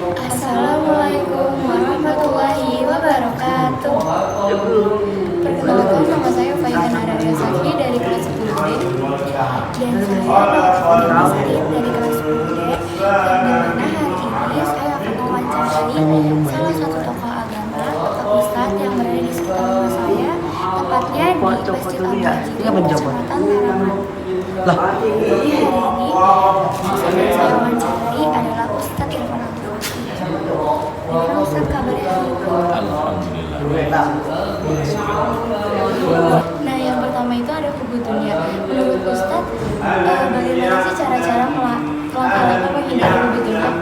Assalamualaikum warahmatullahi wabarakatuh. Perkenalkan, nama saya Faikan Araria Safri dari kelas 10D, dan saya Dina Said dari kelas 10D, yang dimana hari ini saya akan mewawancarai salah satu tokoh agama atau ustadz yang berada di sekitar rumah saya, tepatnya di Masjid Al-Muhajirin, Kecamatan Taraman. Jadi hari ini ustadz yang saya wawancarai adalah Ustadz Irfan Abdul Wahid. Gimana Ustadz kabarnya? Alhamdulillah. Nah, yang pertama itu ada hubud dunia. Menurut Ustadz, bagaimana sih cara-cara melangkah menghindari hubud dunia?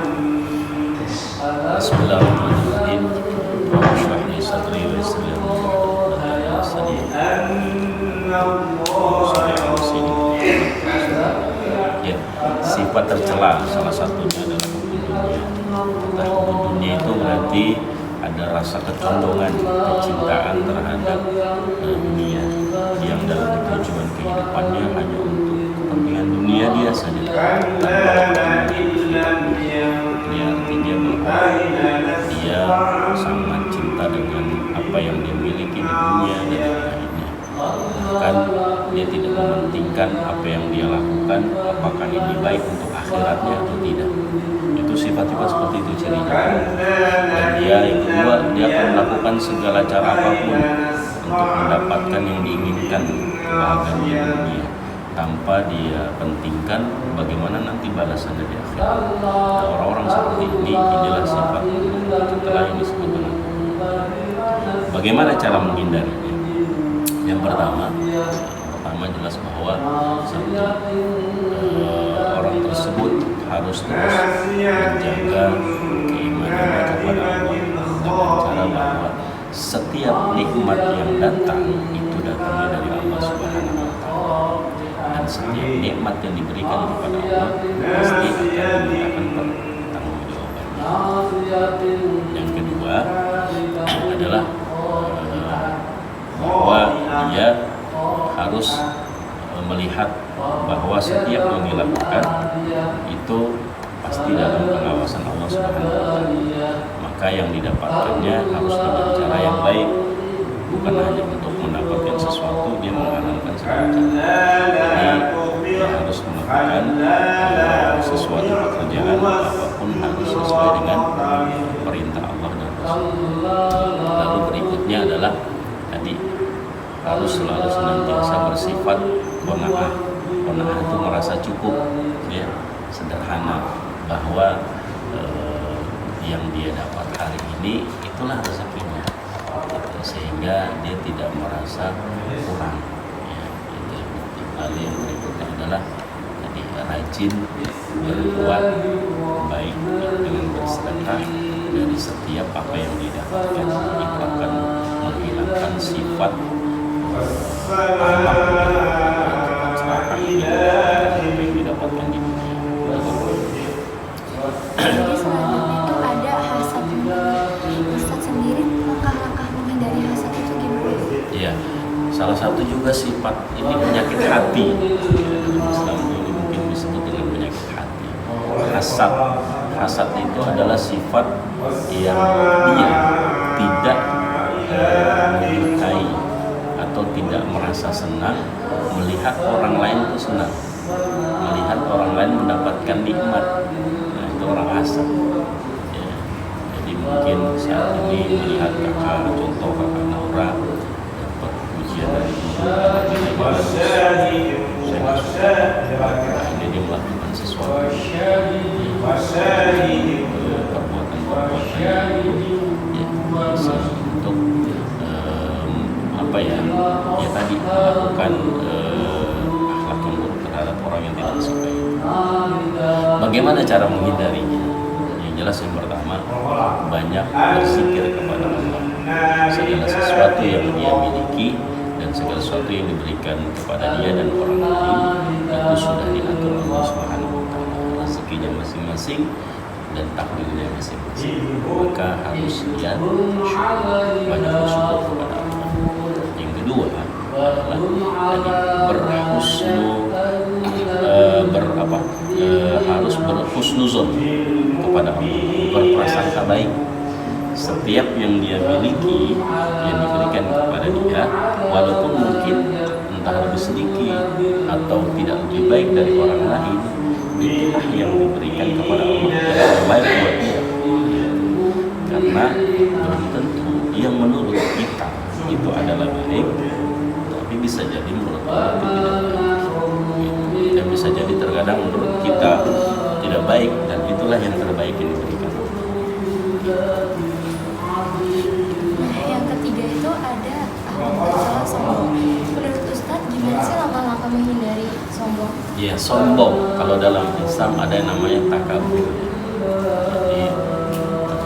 Bismillahirrahmanirrahim. Washrah li sadri wa yassir li amri. Ya, sifat tercela salah satunya adalah hubud dunia. Hubud dunia itu berarti ada rasa kecondongan, kecintaan terhadap dunia yang dalam tujuan kehidupannya hanya untuk kepentingan dunia dia saja, tanpa dia artinya bahwa dia sangat cinta dengan apa yang dia miliki di dunia dan lainnya. Bahkan dia tidak mementingkan apa yang dia lakukan, apakah ini baik untuk akhiratnya atau tidak. Itu sifat-sifat seperti itu cirinya. Dan dia yang kedua, dia akan melakukan segala cara apapun untuk mendapatkan yang diinginkan, kebahagiaan di dunia, tanpa dia pentingkan bagaimana nanti balasannya di akhirat. Nah, orang-orang seperti ini, inilah sifat setelah yang disebut dengan bagaimana cara menghindarinya. Yang pertama jelas bahwa satu, orang tersebut harus terus menjaga keimanannya kepada Allah dengan cara bahwa setiap nikmat yang datang itu datangnya dari Allah Subhanahu wa Ta'ala, dan setiap nikmat yang diberikan kepada Allah pasti akan dimintakan pertanggungjawabannya. Yang kedua adalah bahwa dia harus melihat bahwa setiap yang dilakukan itu pasti dalam pengawasan Allah Subhanahu wa Ta'ala. Maka yang didapatkannya harus dengan cara yang baik, bukan hanya untuk mendapatkan sesuatu dia mengandalkan segala cara. Jadi dia harus melakukan sesuatu pekerjaan apapun harus sesuai dengan perintah Allah dan Rasul. Lalu berikutnya adalah tadi harus selalu senantiasa bersifat qanaah. Qanaah itu merasa cukup, ya, sederhana, bahwa yang dia dapat hari ini itulah rezekinya, sehingga dia tidak merasa kurang, ya, itu. Lalu yang berikutnya adalah tadi rajin berbuat baik dengan bersedekah dari setiap apa yang didapatkan. Itu akan menghilangkan sifat yang didapatkan di dunia. Jadi selanjutnya itu ada hasad. Ustadz sendiri langkah-langkah menghindari hasad itu gimana? Iya, salah satu juga sifat ini penyakit hati. Dalam Islam ini mungkin disebut dengan penyakit hati. Hasad itu adalah sifat yang dia tidak menyukai atau tidak merasa senang melihat orang lain itu senang, melihat orang lain mendapatkan nikmat. Nah, itu orang hasad, ya. Jadi mungkin saat ini melihat contoh kakak Naura dapat ujian dari guru, ini dia melakukan sesuatu perbuatan untuk ya tadi melakukan akhlak yang buruk terhadap orang yang tidak disukai. Bagaimana cara menghindarinya? Yang jelas yang pertama, banyak berzikir kepada Allah. Segala sesuatu yang dia miliki dan segala sesuatu yang diberikan kepada dia dan orang lain itu sudah diatur Allah Subhanahu wa Ta'ala, rezekinya masing-masing dan takdirnya masing-masing. Maka harus dia banyak bersyukur kepada Allah. Yang kedua adalah tadi harus berhusnuzon kepada Allah, berprasangka baik. Setiap yang dia miliki, yang diberikan kepada dia, walaupun mungkin entah lebih sedikit atau tidak lebih baik dari orang lain, itulah yang diberikan kepada Allah yang terbaik buat dia. Karena belum tentu yang menurut kita itu adalah baik, tapi bisa jadi menurut Allah itu tidak baik. Dan bisa jadi terkadang menurut kita tidak baik, dan itulah yang terbaik yang diberikan. Nah, yang ketiga itu ada salah sombong. Menurut Ustadz, gimana sih langkah-langkah menghindari sombong? Ya, sombong kalau dalam Islam ada yang namanya takabur. Jadi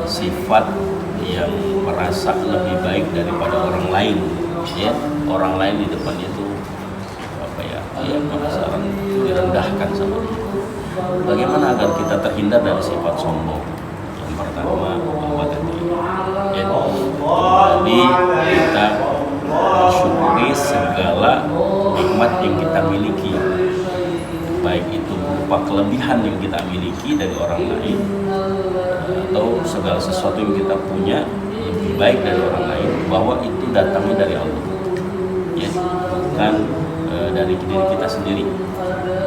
sifat yang merasa lebih baik daripada orang lain, ya, orang lain di depannya itu dia merasa direndahkan sama dia. Bagaimana agar kita terhindar dari sifat sombong? Yang pertama, bahwa tadi ya, kembali kita mensyukuri segala nikmat yang kita miliki, baik itu berupa kelebihan yang kita miliki dari orang lain, atau segala sesuatu yang kita punya lebih baik dari orang lain, bahwa itu datangnya dari Allah, ya, bukan dari diri kita sendiri.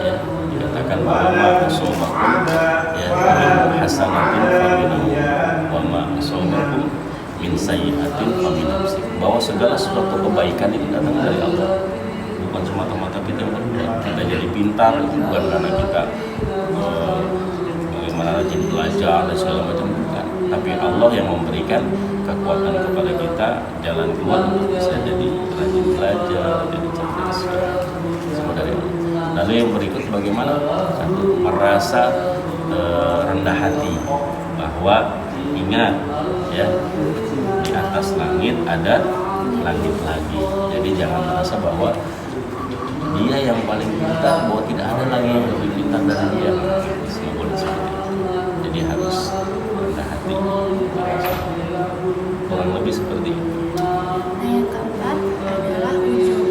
Ya, dikatakan bahwa asobakum ya min hasanatin faminahu wa ma asobakum min sayyi'atin faminafsik, bahwa segala sesuatu kebaikan itu datang dari Allah, bukan semata-mata kita yang berbuat. Kita jadi pintar bukan karena kita bagaimana rajin belajar dan segala macam, bukan, tapi Allah yang memberikan kekuatan kepada kita, jalan keluar untuk bisa jadi rajin belajar, jadi cerdas, semua dari Allah. Lalu yang berikut bagaimana? Satu, merasa rendah hati, bahwa ingat ya, di atas langit ada langit lagi. Jadi jangan merasa bahwa dia yang paling pintar, bahwa tidak ada lagi yang lebih pintar dari dia. Semua boleh seperti itu. Jadi harus rendah hati, kurang lebih seperti itu. Nah, yang keempat adalah ujub.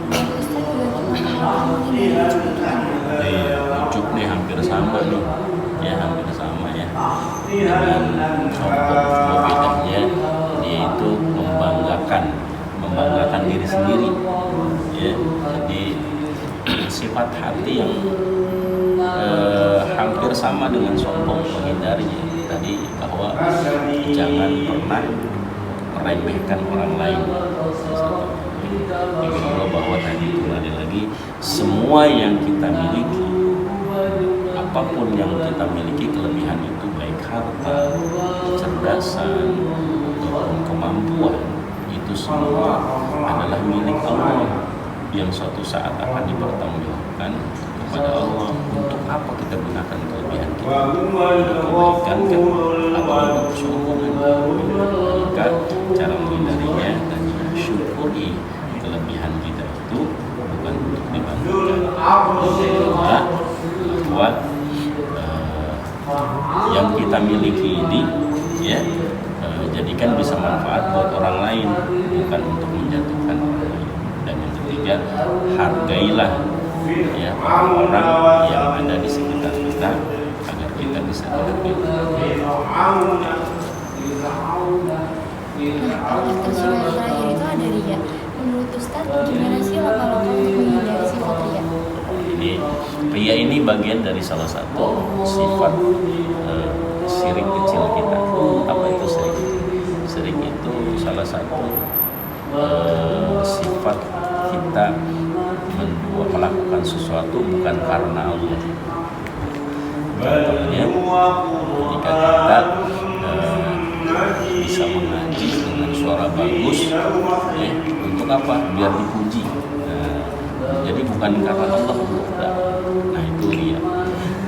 Ustadz juga gimana menghindari ujub itu? Ujub nih hampir sama nih, ya hampir sama ya dengan sombong. Cuma bedanya dia itu membanggakan diri sendiri, ya. Jadi sifat hati yang hampir sama dengan sombong, menghindarinya tadi, bahwa jangan pernah meremehkan orang lain. Ingat Allah bahwa tadi kembali lagi, semua yang kita miliki, apapun yang kita miliki, kelebihan itu baik harta, kecerdasan, ataupun kemampuan, itu semua adalah milik Allah yang suatu saat akan dipertanggungjawabkan kepada Allah. Untuk apa kita gunakan kelebihan kita? Untuk kebaikan kan, atau untuk kesombongan? Maka cara menghindarinya dan syukuri kelebihan kita itu bukan untuk dibanggakan, bahwa yang kita miliki ini ya, jadikan bisa manfaat buat orang lain, bukan untuk menjatuhkan orang lain. Dan yang ketiga, hargailah ya orang-orang yang ada di sekitar kita, agar kita bisa dihargai. Yang terakhir itu ada ria. Menurut Ustadz, gimana sih langkah-langkah untuk menghindari sifat ria? Ria ini bagian dari salah satu sifat syirik kecil kita. Apa itu syirik? Syirik itu salah satu sifat kita melakukan sesuatu bukan karena Allah. Contohnya, jika kita bisa mengaji dengan suara bagus, untuk apa? Biar dipuji. Jadi bukan karena Allah untuk kita. Nah, itu ria.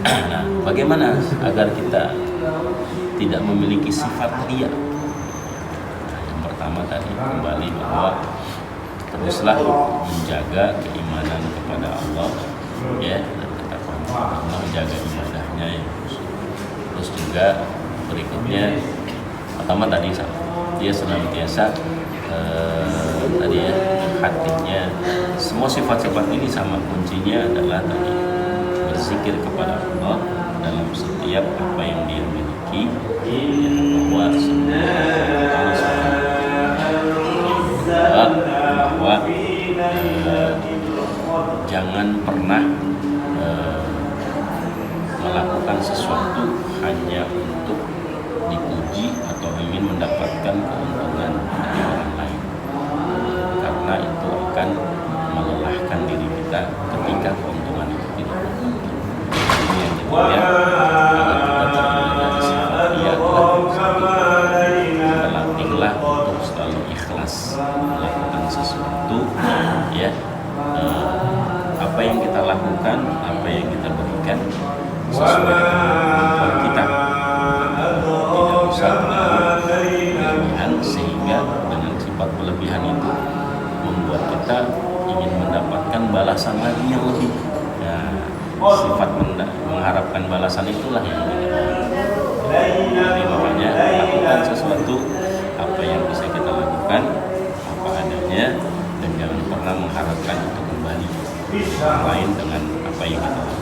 Nah, bagaimana agar kita tidak memiliki sifat ria? Nah, yang pertama tadi kembali bahwa teruslah menjaga keimanan kepada Allah, ya, dan ketakwaan Allah, menjaga ibadahnya ya. Terus juga berikutnya, pertama tadi dia senantiasa tadi ya, hatinya, semua sifat-sifat ini sama kuncinya adalah tadi berzikir kepada Allah dalam setiap apa yang dia miliki, bahwa semua Allah SWT, bahwa jangan pernah melakukan sesuatu hanya untuk dipuji atau ingin mendapatkan keuntungan dari orang lain, karena itu akan melelahkan diri kita ketika keuntungan itu tidak datang. Ini yang ketiga, agar kita terhindar dari sifat riya adalah satu, kita latihlah untuk selalu ikhlas melakukan sesuatu, ya. Apa yang kita lakukan, apa yang kita berikan sesuai dengan kemampuan kita, tidak usah berlebihan, sehingga dengan sifat berlebihan itu membuat kita ingin mendapatkan balasan lagi yang lebih. Nah, sifat mengharapkan balasan itulah yang jadi makanya lakukan sesuatu apa yang bisa kita lakukan apa adanya, dan jangan pernah mengharapkan untuk kembali orang lain dengan apa yang kita lakukan.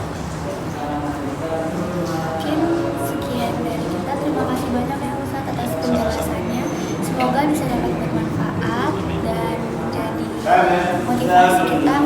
Mungkin sekian dari kita. Terima kasih banyak ya Ustaz atas penjelasannya. Semoga bisa dapat bermanfaat dan menjadi motivasi kita